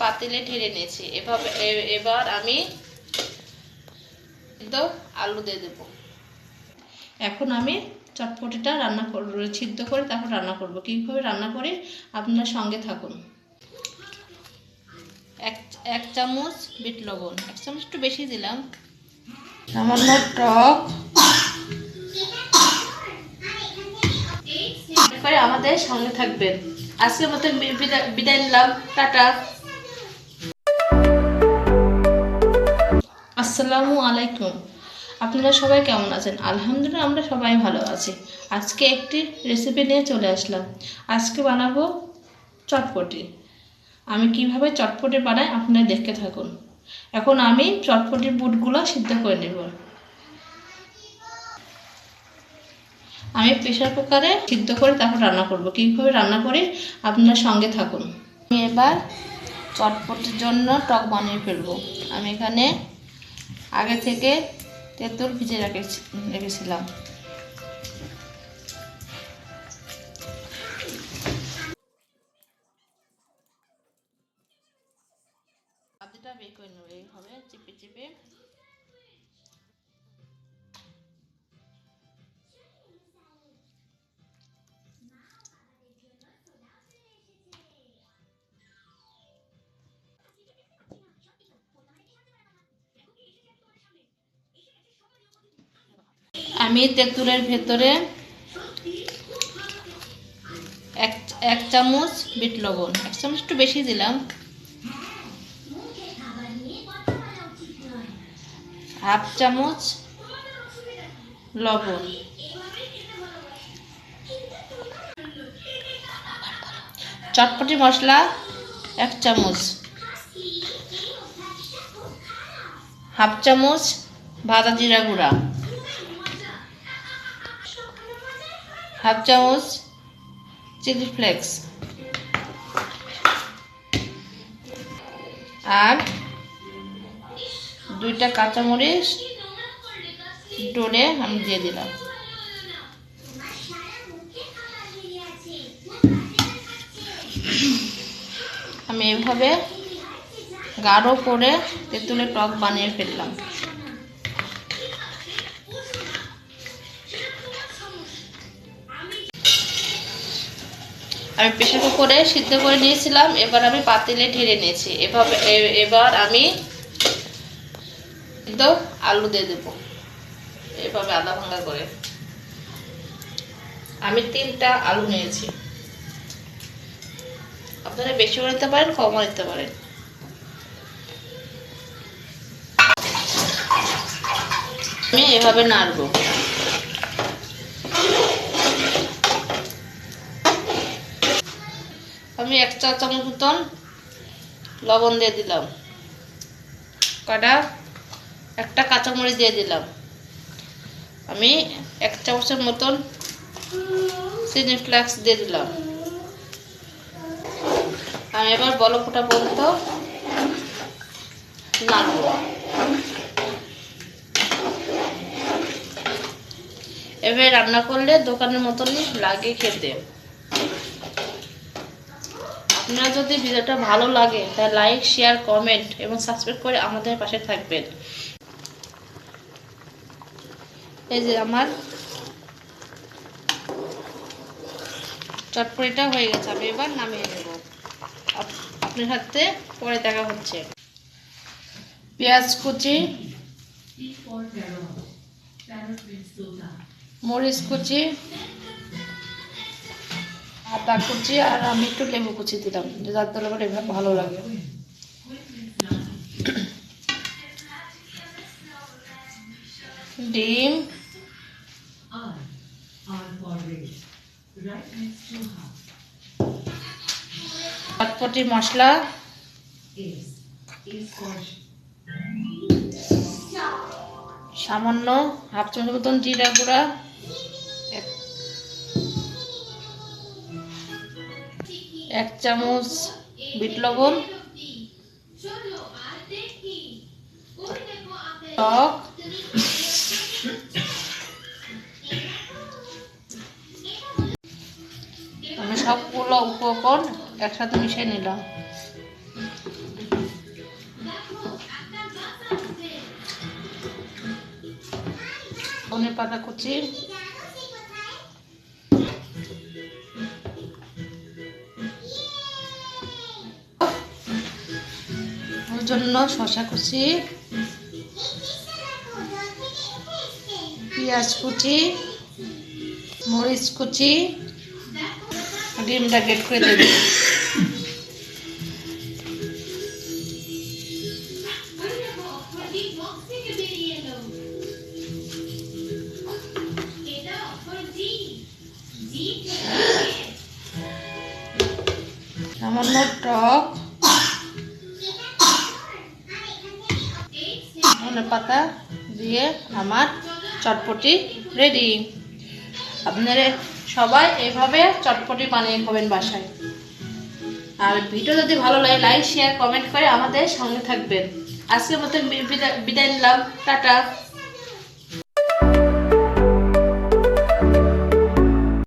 পাতিলে ঢেলে নিয়েছি। এবার আমি আলু দিয়ে দেব। এখন আমি চটপটিটা রান্না করব, সিদ্ধ করে তারপর রান্না করব। কীভাবে রান্না করি আপনার সঙ্গে থাকুন। এক চামচ বিট লবণ, এক চামচ একটু বেশি দিলাম, সামান্য টক করে আমাদের সঙ্গে থাকবেন। আজকের মতো বিদায় নিলাম, টাটা। আসসালামু আলাইকুম। আপনারা সবাই কেমন আছেন? আলহামদুলিল্লাহ আমরা সবাই ভালো আছি। আজকে একটি রেসিপি নিয়ে চলে আসলাম। আজকে বানাবো চটপটি। আমি কিভাবে চটপটি বানাই আপনারা দেখতে থাকুন। এখন আমি চটপটির বুটগুলো সিদ্ধ করে নেব। আমি প্রেসার কুকারে সিদ্ধ করে তারপর রান্না করব। কীভাবে রান্না করি আপনারা সঙ্গে থাকুন। আমি এবার চটপটির জন্য টক বানিয়ে ফেলবো। আমি এখানে আগে থেকে তেঁতুল ভিজে রেখেছিলাম। আদিটা বের করে নেব এইভাবে চিপে চিপে। আমি তেঁতুলের ভেতরে এক চামচ বিট লবণ, এক চামচ একটু বেশি দিলাম, হাফ চামচ লবণ, চটপটি মশলা এক চামচ, হাফ চামচ ভাজা জিরা গুঁড়া, হাফ চামচ চিলি ফ্লেক্স, আর 2টা কাঁচামরিচ ডলে আমি দিয়ে দিলাম। আমি এভাবে গাঢ় করে তেঁতুলের টক বানিয়ে ফেললাম। আমি প্রেসার কুকারে সিদ্ধ করে নিয়েছিলাম। এবার আমি পাতিলে ঢেলে নিয়েছি। এবার আমি আলু দিয়ে দেবো এভাবে আধা ভাঙা করে। আমি 3টা আলু নিয়েছি। আপনারা বেশিও নিতে পারেন, কমও নিতে পারেন। আমি এভাবে নাড়বো। আমি 1 চা চামচ মতন লবণ দিয়ে দিলাম, একটা কাঁচামরিচ দিয়ে দিলাম। আমি 1 চামচের মতন চিলি ফ্লেক্স দিয়ে দিলাম। আমি এবার বলক ফোটা পর্যন্ত নাড়ব। এভাবে রান্না করলে দোকানের মতনই লাগে খেতে। আপনার যদি ভিডিওটা ভালো লাগে তাহলে লাইক, শেয়ার, কমেন্ট এবং সাবস্ক্রাইব করে আমাদের পাশে থাকবেন। এই যে আমার চটপটিটা হয়ে গেছে। আমি এবার নামিয়ে নেব। আপনার সাথে পরে দেখা হচ্ছে। পেঁয়াজ কুচি, মরিচ কুচি, আদা কুচি, আর আমি একটু লেবু কুচি দিলাম, যার তরকারি ভালো লাগে। ডিম, চটপটি মশলা, সামান্য হাফ চামচ মতন জিরা গুঁড়া, 1 চামচ বিট লবণ, টক, আমি সবগুলো উপকরণ একসাথে মিশিয়ে নিলাম। ধনে পাতা কুচি, ওর জন্য শসা কুচি, পেঁয়াজ কুচি, মরিচ কুচি, ডিমটা গ্রেট করে দেবে। সামান্য টক, ধনে পাতা দিয়ে আমার চটপটি রেডি। আপনারা সবাই এইভাবে চটপটি বানিয়ে খাবেন বাসায়। আর ভিডিও যদি ভালো লাগে লাইক শেয়ার কমেন্ট করে আমাদের সঙ্গে থাকবেন। আজকের মতো বিদায় নিলাম, টাটা।